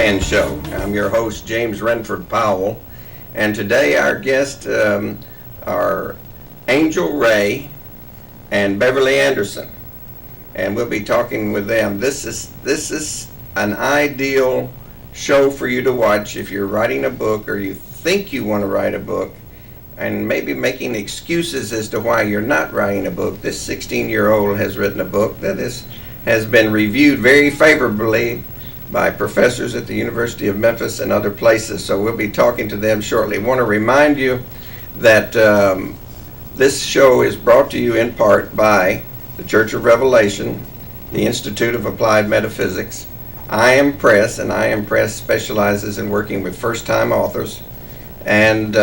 Man Show. I'm your host, James Renford Powell, and today our guests are Angel Ray and Beverly Anderson, and we'll be talking with them. This is an ideal show for you to watch if you're writing a book or you think you want to write a book and maybe making excuses as to why you're not writing a book. This 16-year-old has written a book that has been reviewed very favorably by professors at the University of Memphis and other places, so we'll be talking to them shortly. I want to remind you that this show is brought to you in part by the Church of Revelation, the Institute of Applied Metaphysics, IAM Press, and IAM Press specializes in working with first-time authors, and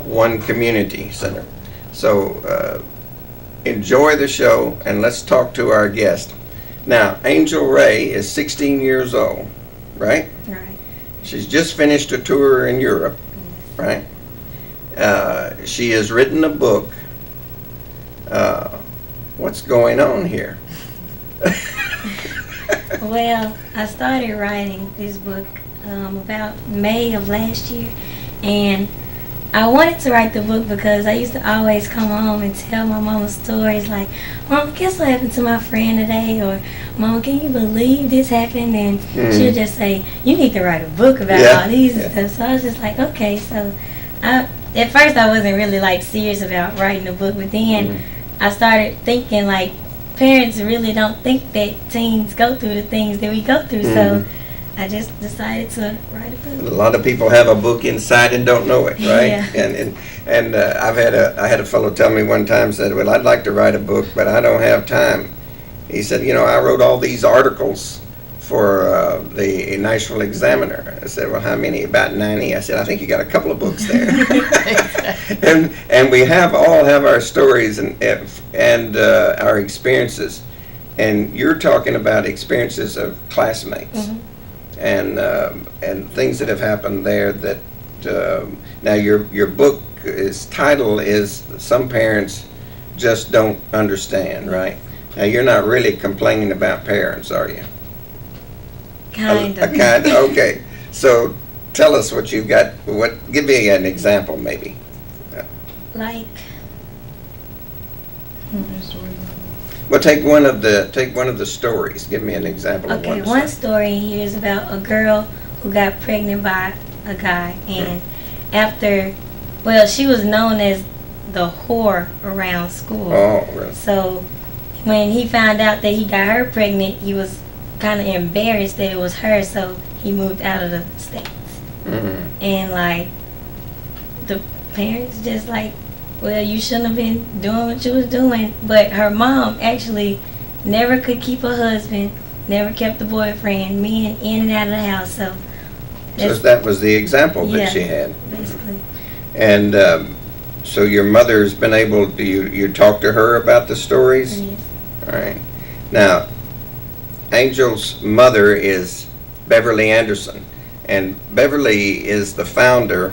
One Community Center. So enjoy the show, and let's talk to our guest. Now, Angel Ray is 16 years old, right? Right. She's just finished a tour in Europe, right? She has written a book. What's going on here? Well, I started writing this book about May of last year, and I wanted to write the book because I used to always come home and tell my mama stories like, "Mama, guess what happened to my friend today?" Or, "Mama, can you believe this happened?" And she'll just say, "You need to write a book about all these and stuff." So I was just like, okay. So at first I wasn't really like serious about writing a book, but then I started thinking like parents really don't think that teens go through the things that we go through. So I just decided to write a book. A lot of people have a book inside and don't know it, right? Yeah. And I had a fellow tell me one time, said, "Well, I'd like to write a book, but I don't have time." He said, "I wrote all these articles for the Nashville Examiner." I said, "Well, how many?" "About 90. I said, "I think you got a couple of books there." and we all have our stories and our experiences. And you're talking about experiences of classmates. And things that have happened there that now your book title is "Some Parents Just Don't Understand," right? Now you're not really complaining about parents, are you? Kind of. Okay. So tell us what you've got. Give me an example, maybe. Like. Well, take one of the stories. Give me an example. Okay, of one story here is about a girl who got pregnant by a guy, and she was known as the whore around school. Oh, really? So when he found out that he got her pregnant, he was kind of embarrassed that it was her, so he moved out of the States. And like the parents just like, "Well, you shouldn't have been doing what you was doing." But her mom actually never could keep a husband, never kept a boyfriend, men in and out of the house. So that was the example that she had. Basically. And so your mother's been able to, you talk to her about the stories? Yes. All right. Now, Angel's mother is Beverly Anderson. And Beverly is the founder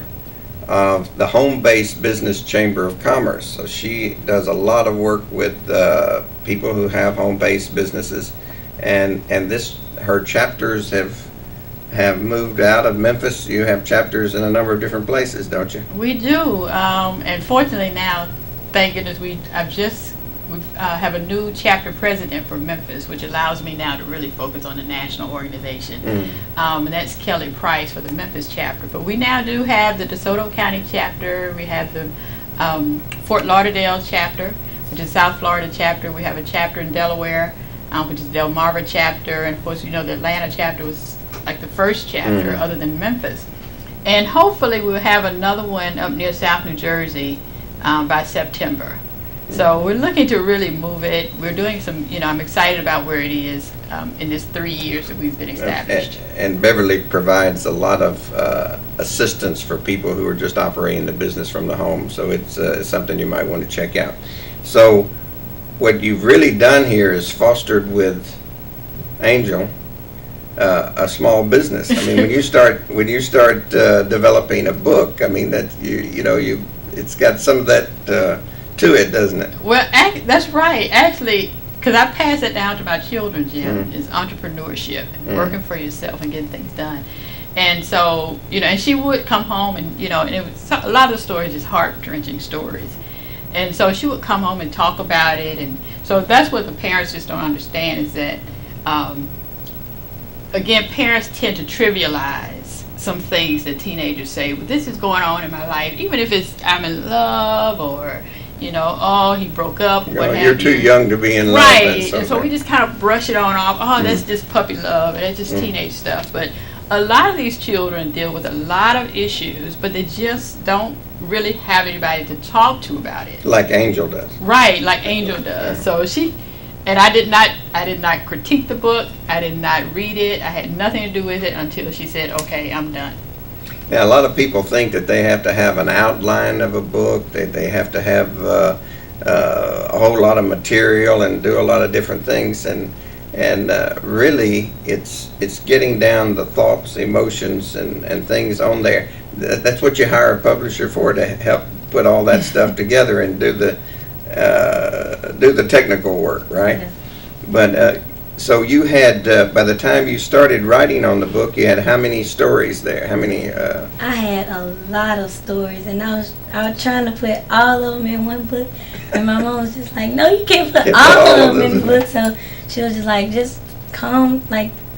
of the Home-Based Business Chamber of Commerce. So she does a lot of work with people who have home-based businesses, and her chapters have moved out of Memphis. You have chapters in a number of different places, don't you? We do, and fortunately now, thank goodness, we have a new chapter president for Memphis, which allows me now to really focus on the national organization. And that's Kelly Price for the Memphis chapter. But we now do have the DeSoto County chapter. We have the Fort Lauderdale chapter, which is South Florida chapter. We have a chapter in Delaware, which is Delmarva chapter. And of course, the Atlanta chapter was like the first chapter other than Memphis. And hopefully we'll have another one up near South New Jersey by September. So we're looking to really move it. We're doing some, I'm excited about where it is in this 3 years that we've been established. And Beverly provides a lot of assistance for people who are just operating the business from the home. So it's something you might want to check out. So what you've really done here is fostered with Angel a small business. I mean, when you start developing a book, I mean that it's got some of that to it, doesn't it? Well, that's right. Actually, because I pass it down to my children, Jim, is entrepreneurship, working for yourself and getting things done. And so, and she would come home and, and it was a lot of the stories is heart-wrenching stories. And so she would come home and talk about it. And so that's what the parents just don't understand is that, again, parents tend to trivialize some things that teenagers say. Well, this is going on in my life, even if it's I'm in love or, oh, he broke up. You're too young to be in love. Right. And so we just kind of brush it on off. Oh, that's just puppy love. And that's just teenage stuff. But a lot of these children deal with a lot of issues, but they just don't really have anybody to talk to about it. Like Angel does. Right, like Angel does. So I did not critique the book. I did not read it. I had nothing to do with it until she said, okay, I'm done. Now, a lot of people think that they have to have an outline of a book, they have to have a whole lot of material and do a lot of different things, and really it's getting down the thoughts, emotions, and things on there. That's what you hire a publisher for, to help put all that stuff together and do the technical work, right? Yeah. But so you had, by the time you started writing on the book, you had how many stories there? How many? I had a lot of stories, and I was trying to put all of them in one book, and my mom was just like, "No, you can't put all of them in the book." So she was just like, "Just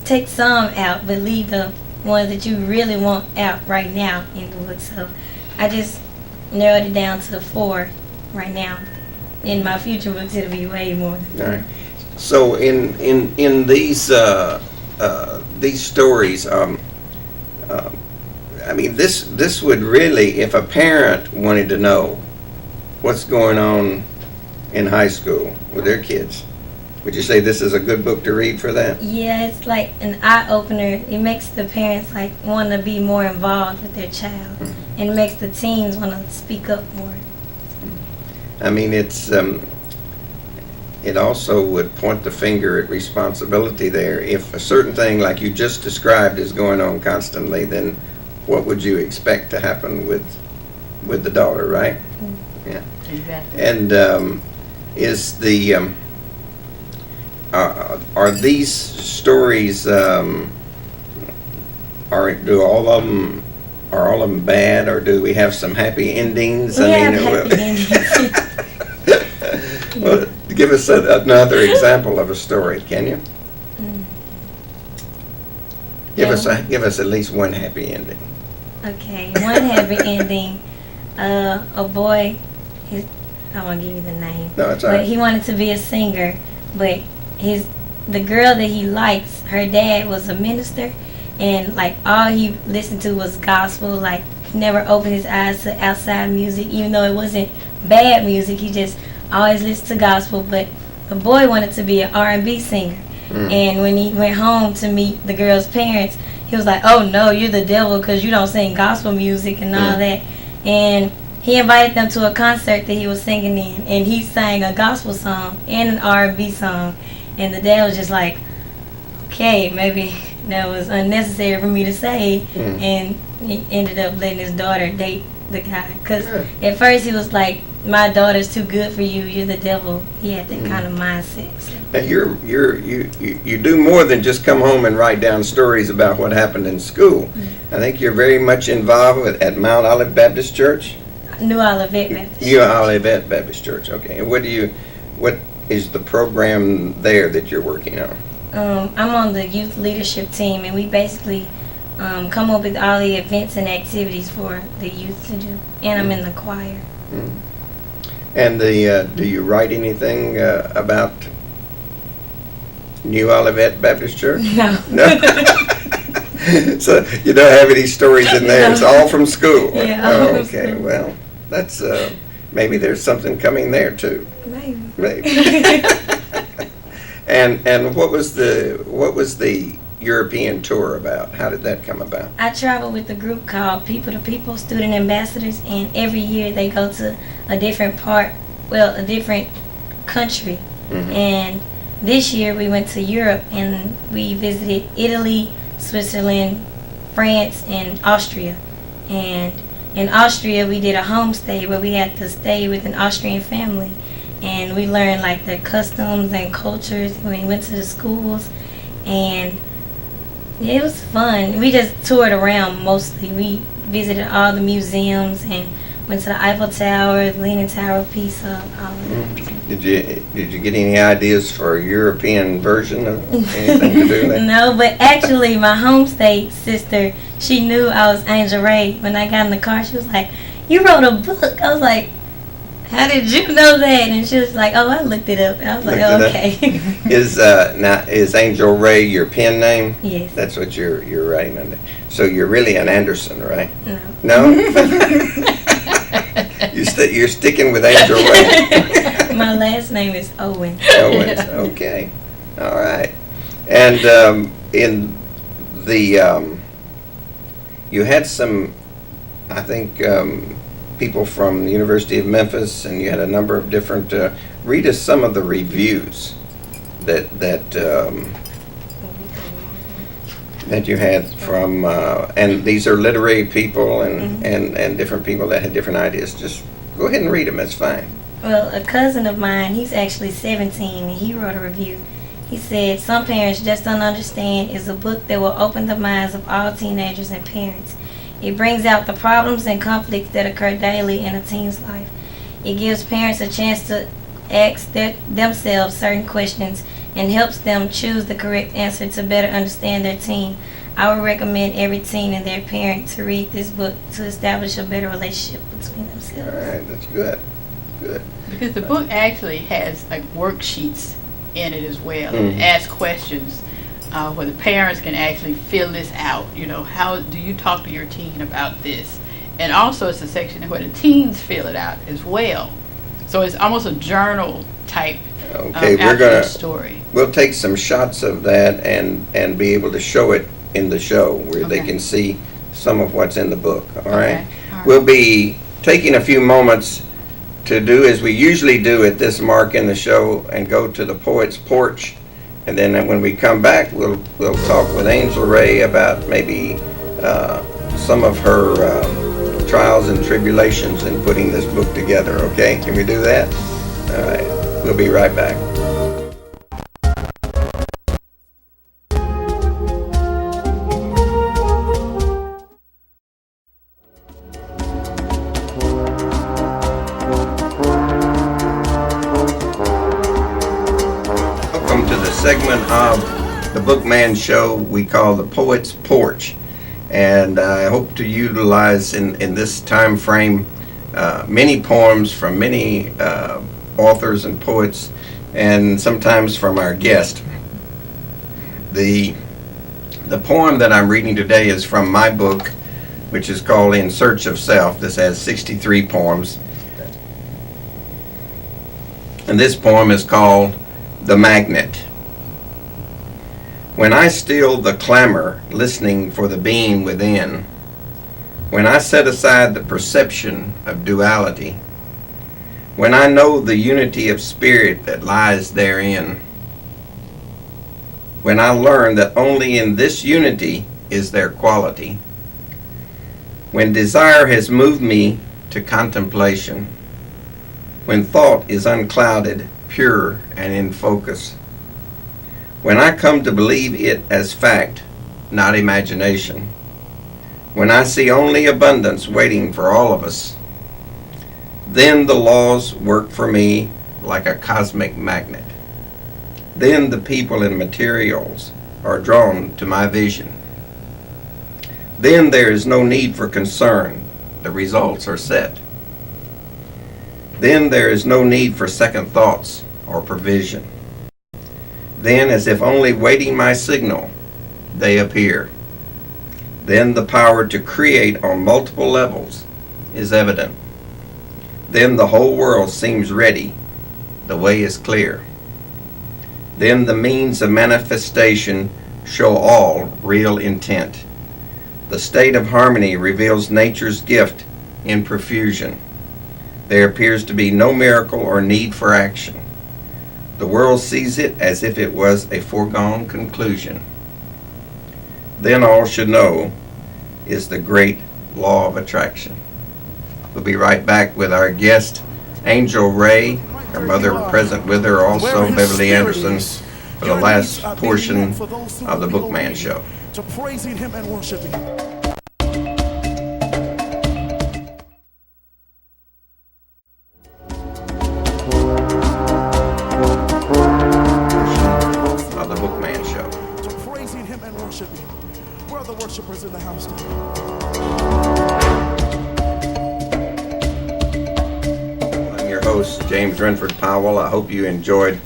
take some out, but leave the ones that you really want out right now in the book." So I just narrowed it down to 4 right now. In my future books, it'll be way more. All right. So in these stories, I mean, this would really, if a parent wanted to know what's going on in high school with their kids, would you say this is a good book to read for that? Yeah, it's like an eye-opener. It makes the parents want to be more involved with their child, and it makes the teens want to speak up more. I mean, it also would point the finger at responsibility there. If a certain thing like you just described is going on constantly, then what would you expect to happen with the daughter, right? Mm-hmm. Yeah. Exactly. And is the are these stories are all of them bad, or do we have some happy endings? We have happy endings. Well, give us another example of a story, can you? Give us at least one happy ending. Okay, one happy ending. A boy, I won't give you the name. No, it's all right. But he wanted to be a singer, but the girl that he likes, her dad was a minister, and all he listened to was gospel. He never opened his eyes to outside music, even though it wasn't bad music. He just always listened to gospel. But the boy wanted to be an R&B singer. And when he went home to meet the girl's parents, he was like, "Oh no, you're the devil because you don't sing gospel music and all that." And he invited them to a concert that he was singing in, and he sang a gospel song and an R&B song. And the dad was just like, "Okay, maybe that was unnecessary for me to say." And he ended up letting his daughter date the guy, because at first he was like, "My daughter's too good for you. You're the devil." He had that kind of mindset. So. Now you do more than just come home and write down stories about what happened in school. I think you're very much involved at Mount Olive Baptist Church. New Olivet Baptist. New Olivet Baptist Church. Okay. And what is the program there that you're working on? I'm on the youth leadership team, and we basically come up with all the events and activities for the youth to do. And I'm in the choir. And do you write anything about New Olivet Baptist Church? No. No? So you don't have any stories in there? No. It's all from school? Yeah, all from school. Well, that's, maybe there's something coming there too. Maybe. And what was the European tour about? How did that come about? I traveled with a group called People to People Student Ambassadors, and every year they go to a different country. And this year we went to Europe, and we visited Italy, Switzerland, France, and Austria. And in Austria we did a homestay where we had to stay with an Austrian family, and we learned their customs and cultures when we went to the schools. And Yeah, it was fun. We just toured around mostly. We visited all the museums and went to the Eiffel Tower, the Leaning Tower of Pisa, all of that. Did you get any ideas for a European version of anything to do with that? No, but actually my home state sister, she knew I was Angel Ray. When I got in the car, she was like, "You wrote a book." I was like, "How did you know that?" And she was like, "Oh, I looked it up." And I was like, "Oh, okay." Is Angel Ray your pen name? Yes. That's what you're writing under. So you're really an Anderson, right? No. No? You're sticking with Angel Ray. My last name is Owen. Owens, okay. All right. And in the, you had some, I think, people from the University of Memphis, and you had a number of different, read us some of the reviews that you had from, and these are literary people and different people that had different ideas. Just go ahead and read them, that's fine. Well, a cousin of mine, he's actually 17, and he wrote a review. He said, "Some parents just don't understand is a book that will open the minds of all teenagers and parents. It brings out the problems and conflicts that occur daily in a teen's life. It gives parents a chance to ask themselves certain questions and helps them choose the correct answer to better understand their teen. I would recommend every teen and their parent to read this book to establish a better relationship between themselves." All right, that's good. Good. Because the book actually has like worksheets in it as well, and it asks questions where the parents can actually fill this out. You know, how do you talk to your teen about this? And also it's a section where the teens fill it out as well. So it's almost a journal type story. We'll take some shots of that and be able to show it in the show where they can see some of what's in the book. All right? We'll be taking a few moments to do as we usually do at this mark in the show and go to the poet's porch, and then when we come back we'll talk with Angel Ray about maybe some of her trials and tribulations in putting this book together. Okay, can we do that? All right, we'll be right back. Segment of the Bookman Show we call the Poet's Porch, and I hope to utilize in this time frame many poems from many authors and poets, and sometimes from our guest. The poem that I'm reading today is from my book, which is called In Search of Self. This has 63 poems, and this poem is called The Magnet. When I still the clamor, listening for the being within, when I set aside the perception of duality, when I know the unity of spirit that lies therein, when I learn that only in this unity is there quality, when desire has moved me to contemplation, when thought is unclouded, pure, and in focus, when I come to believe it as fact, not imagination, when I see only abundance waiting for all of us, then the laws work for me like a cosmic magnet. Then the people and materials are drawn to my vision. Then there is no need for concern, the results are set. Then there is no need for second thoughts or provision. Then, as if only waiting my signal, they appear. Then the power to create on multiple levels is evident. Then the whole world seems ready, the way is clear. Then the means of manifestation show all real intent. The state of harmony reveals nature's gift in profusion. There appears to be no miracle or need for action. The world sees it as if it was a foregone conclusion. Then all should know is the great law of attraction. We'll be right back with our guest, Angel Ray, her mother present with her, also Beverly Anderson, for the last portion of the Bookman Show. to praising him and worshiping him. Of the Bookman Show. To praising him and worshiping him. Where are the worshipers in the house today? I'm your host, James Renford Powell. I hope you enjoyed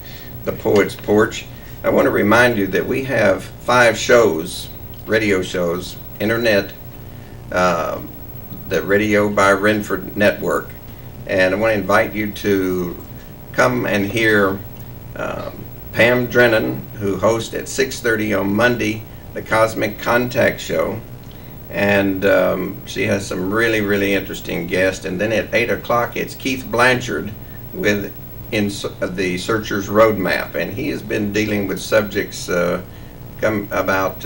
the Poet's Porch. I want to remind you that we have 5 shows, radio shows, internet, the Radio by Renford Network. And I want to invite you to come and hear Pam Drinnon, who hosts at 6:30 on Monday, the Cosmic Contact Show. And she has some really, really interesting guests. And then at 8 o'clock, it's Keith Blanchard with the Searcher's Roadmap. And he has been dealing with subjects about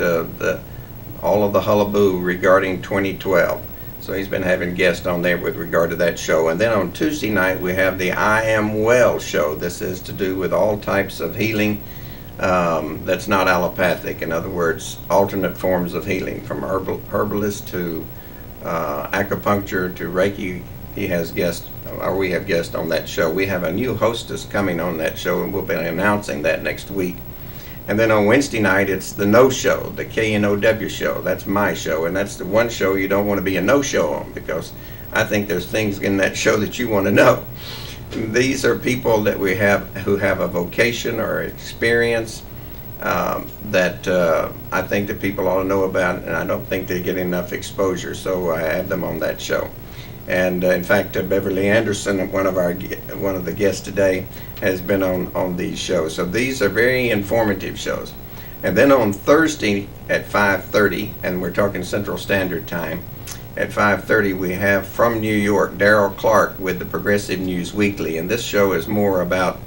all of the hullaboo regarding 2012. So he's been having guests on there with regard to that show. And then on Tuesday night, we have the IAM-Well show. This is to do with all types of healing that's not allopathic. In other words, alternate forms of healing, from herbalist to acupuncture to Reiki. He has guests, or we have guests on that show. We have a new hostess coming on that show, and we'll be announcing that next week. And then on Wednesday night, it's the No Show, the KNOW show. That's my show, and that's the one show you don't want to be a no-show on, because I think there's things in that show that you want to know. These are people that we have who have a vocation or experience that I think that people ought to know about, and I don't think they get enough exposure, so I have them on that show. And in fact, Beverly Anderson, one of the guests today, has been on these shows. So these are very informative shows. And then on Thursday at 5:30, and we're talking Central Standard Time, at 5:30 we have from New York, Darryl Clark with the Progressive News Weekly. And this show is more about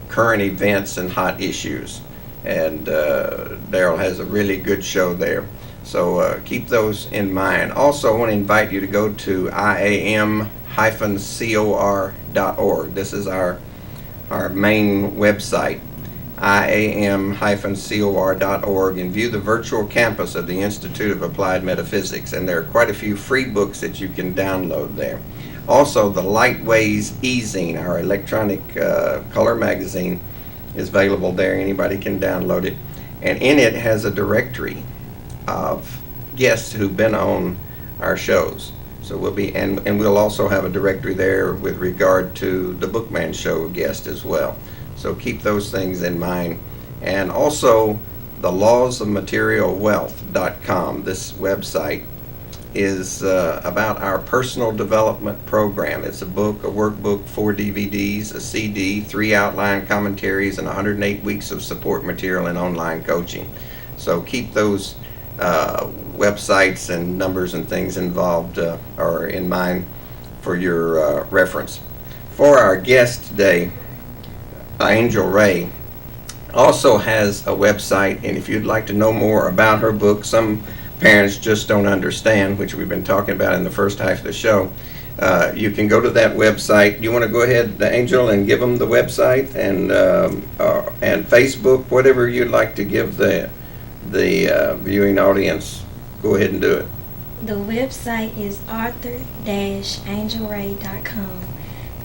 current events and hot issues. And Darryl has a really good show there. So keep those in mind. Also, I want to invite you to go to IAM-COR.org. This is our main website, IAM-COR.org, and view the virtual campus of the Institute of Applied Metaphysics. And there are quite a few free books that you can download there. Also, the Lightways e-zine, our electronic color magazine, is available there. Anybody can download it. And in it has a directory of guests who've been on our shows. So we'll be, and we'll also have a directory there with regard to the Bookman Show guest as well. So keep those things in mind. And also the lawsofmaterialwealth.com. This website is about our personal development program. It's a book, a workbook, 4 DVDs, a CD, 3 outline commentaries, and 108 weeks of support material and online coaching. So keep those websites and numbers and things involved or in mind for your reference. For our guest today, Angel Ray also has a website, and if you'd like to know more about her book, some parents just don't understand, which we've been talking about in the first half of the show, you can go to that website. You want to go ahead, Angel, and give them the website and Facebook, whatever you'd like to give the viewing audience. Go ahead and do it. The website is arthur-angelray.com,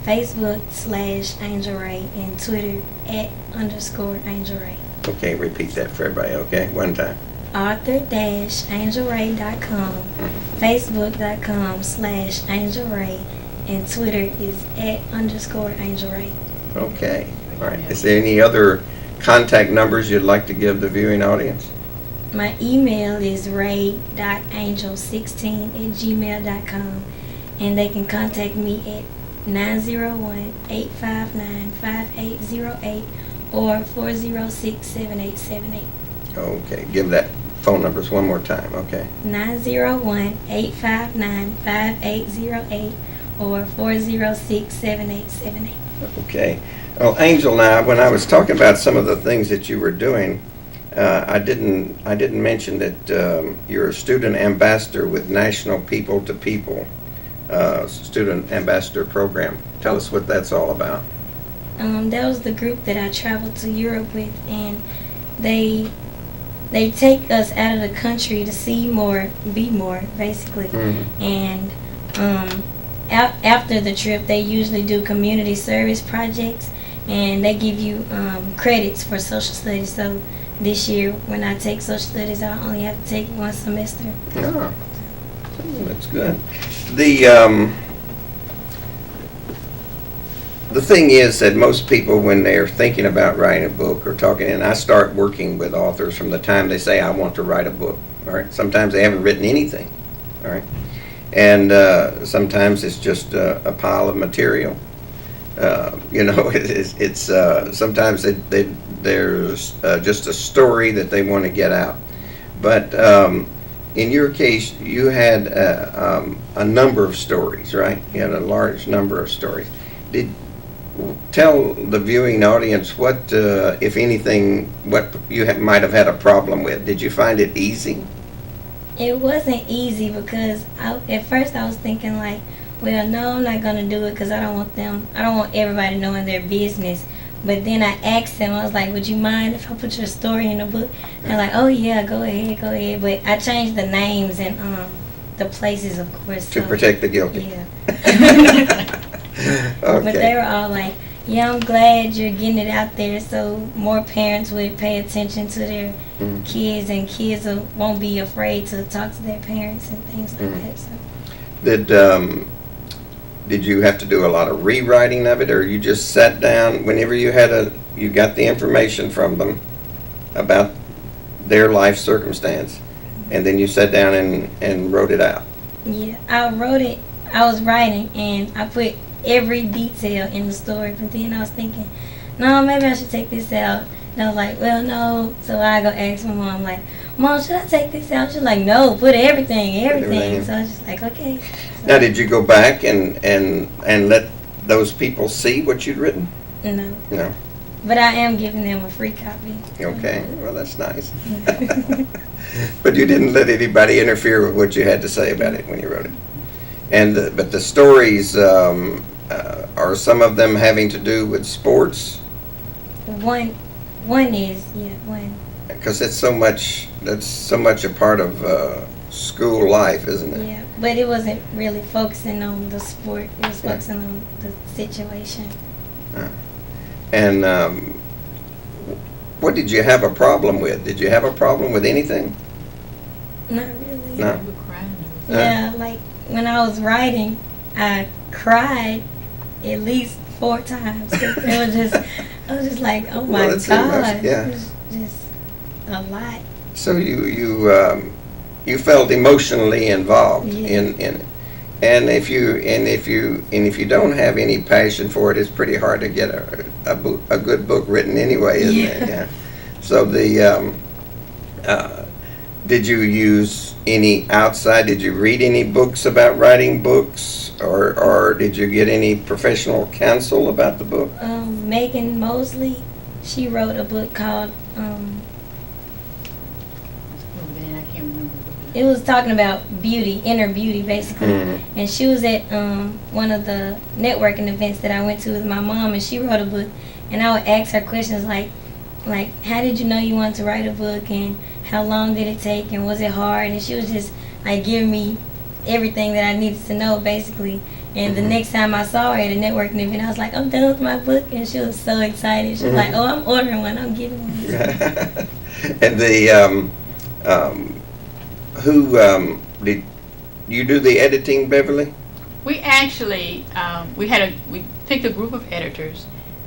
Facebook /AngelRay, and Twitter @_AngelRay. Okay, repeat that for everybody, okay? One time. arthur-angelray.com, Facebook.com /AngelRay, and Twitter is @_AngelRay. Okay, all right. Is there any other contact numbers you'd like to give the viewing audience? My email is ray.angel16@gmail.com, and they can contact me at 901-859-5808 or 406-7878. Okay, give that phone numbers one more time, okay? 901-859-5808 or 406-7878. Okay. Well, Angel, now, when I was talking about some of the things that you were doing, I didn't mention that you're a student ambassador with National People to People Student Ambassador Program. Tell us what that's all about. That was the group that I traveled to Europe with, and they they take us out of the country to see more, be more, basically. Mm-hmm. And after the trip, they usually do community service projects, and they give you credits for social studies. So this year, when I take social studies, I only have to take one semester. Oh, that's good. The thing is that most people, when they're thinking about writing a book or talking, and I start working with authors from the time they say, I want to write a book, all right? Sometimes they haven't written anything, all right? And sometimes it's just a pile of material. It's sometimes there's just a story that they want to get out. But in your case, you had a number of stories, right? You had a large number of stories. Tell the viewing audience what, if anything, what you might have had a problem with. Did you find it easy? It wasn't easy because at first I was thinking like, well, no, I'm not gonna do it because I don't want everybody knowing their business. But then I asked them, I was like, would you mind if I put your story in the book? And they're like, oh yeah, go ahead. But I changed the names and the places, of course. To protect the guilty. Yeah. Okay. But they were all like, yeah, I'm glad you're getting it out there so more parents would pay attention to their kids, and kids won't be afraid to talk to their parents and things like that. So. Did you have to do a lot of rewriting of it, or you just sat down whenever you got the information from them about their life circumstance, and then you sat down and wrote it out? Yeah, I wrote it. I was writing, and I put every detail in the story, but then I was thinking, no, maybe I should take this out. And I was like, well, no. So I go ask my mom, like, Mom, should I take this out? She's like, no, put everything. So I was just like, okay. So, now, did you go back and let those people see what you'd written? No. No. But I am giving them a free copy. Okay, well, that's nice. But you didn't let anybody interfere with what you had to say about it when you wrote it. But the stories, are some of them having to do with sports? One is, yeah, one. Because that's so much a part of school life, isn't it? Yeah, but it wasn't really focusing on the sport. It was focusing on the situation. And what did you have a problem with? Did you have a problem with anything? Not really. No. Yeah, like when I was writing, I cried at least 4 times. I was just like, oh my God. Yeah. It was just a lot. So you felt emotionally involved in it. And if you don't have any passion for it, it's pretty hard to get a good book written anyway, isn't it? Yeah. So did you use any outside? Did you read any books about writing books, or did you get any professional counsel about the book? Megan Mosley, she wrote a book called. It was talking about beauty, inner beauty, basically. Mm-hmm. And she was at one of the networking events that I went to with my mom, and she wrote a book. And I would ask her questions like, how did you know you wanted to write a book, and how long did it take, and was it hard? And she was just like giving me everything that I needed to know, basically. And the next time I saw her at a networking event, I was like, I'm done with my book, and she was so excited. She was like, oh, I'm ordering one, I'm getting one. And did you do the editing, Beverly? We actually we picked a group of editors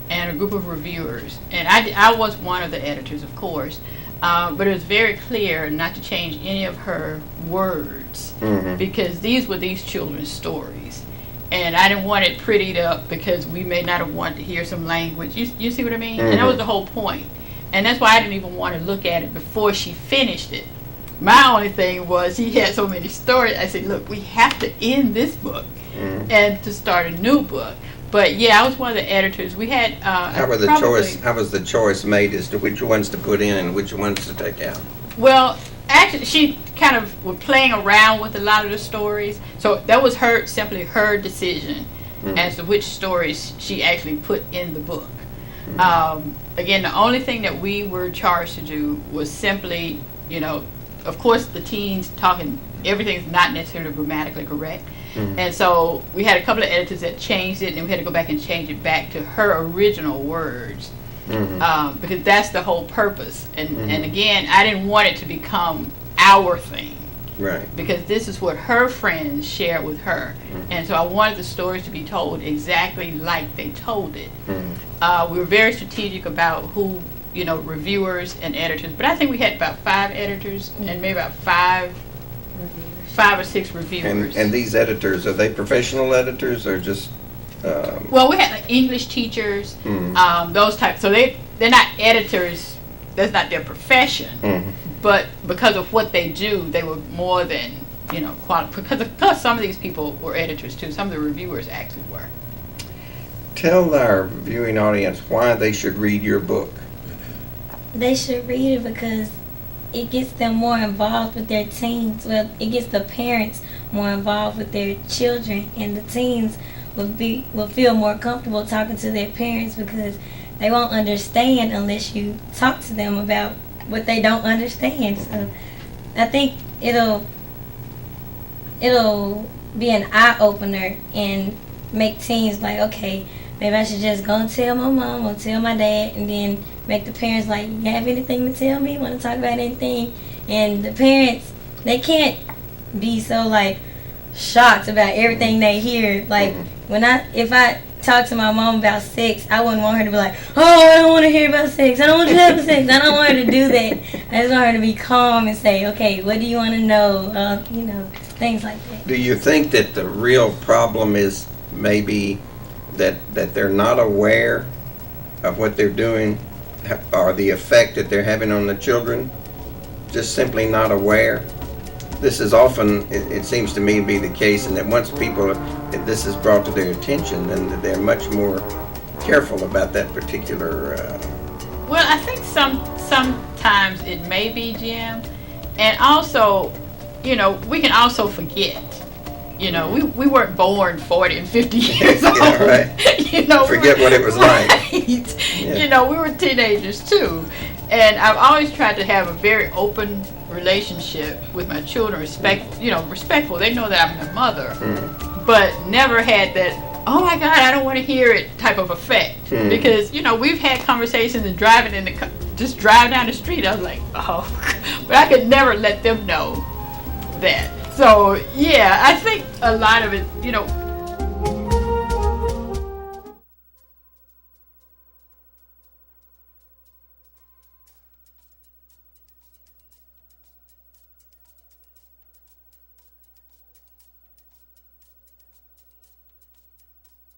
and a group of reviewers, and I was one of the editors, of course, but it was very clear not to change any of her words, because these were these children's stories, and I didn't want it prettied up because we may not have wanted to hear some language. You see what I mean? And that was the whole point, and that's why I didn't even want to look at it before she finished it. My only thing was he had so many stories. I said, look, we have to end this book and to start a new book. But yeah, I was one of the editors. We had how was the choice made as to which ones to put in and which ones to take out? Well, actually, she kind of was playing around with a lot of the stories. So that was simply her decision as to which stories she actually put in the book. Again, the only thing that we were charged to do was simply you know, of course the teens talking, everything's not necessarily grammatically correct. And so we had a couple of editors that changed it, and we had to go back and change it back to her original words. Because that's the whole purpose. And again, I didn't want it to become our thing. Right. Because this is what her friends shared with her. And so I wanted the stories to be told exactly like they told it. We were very strategic about who, you know, reviewers and editors. But I think we had about 5 editors and maybe about 5 or 6 reviewers. And these editors, are they professional editors or just... Well, we had like English teachers, those types. So they're not editors. That's not their profession. But because of what they do, they were more than, you know, because some of these people were editors too. Some of the reviewers actually were. Tell our viewing audience why they should read your book. They should read it because it gets them more involved with their teens. Well, it gets the parents more involved with their children, and the teens will feel more comfortable talking to their parents because they won't understand unless you talk to them about what they don't understand. So I think it'll be an eye opener and make teens like, okay, maybe I should just go and tell my mom or tell my dad, and then make the parents like, you have anything to tell me? Want to talk about anything? And the parents, they can't be so like shocked about everything they hear. Like if I talk to my mom about sex, I wouldn't want her to be like, oh, I don't want to hear about sex. I don't want you to have sex. I don't want her to do that. I just want her to be calm and say, okay, what do you want to know? You know, things like that. Do you think that the real problem is maybe that they're not aware of what they're doing or the effect that they're having on the children? Just simply not aware? This is often, it seems to me, to be the case, and that once this is brought to their attention, then they're much more careful about that particular... Well, I think sometimes it may be, Jim, and also, you know, we can also forget. You know, we weren't born 40 and 50 years old. Yeah, right. You know, forget what it was like. Yeah. You know, we were teenagers too. And I've always tried to have a very open relationship with my children, respectful. They know that I'm their mother, but never had that, oh my God, I don't want to hear it type of effect. Because, you know, we've had conversations and just drive down the street. I was like, oh, but I could never let them know that. So, yeah, I think a lot of it, you know,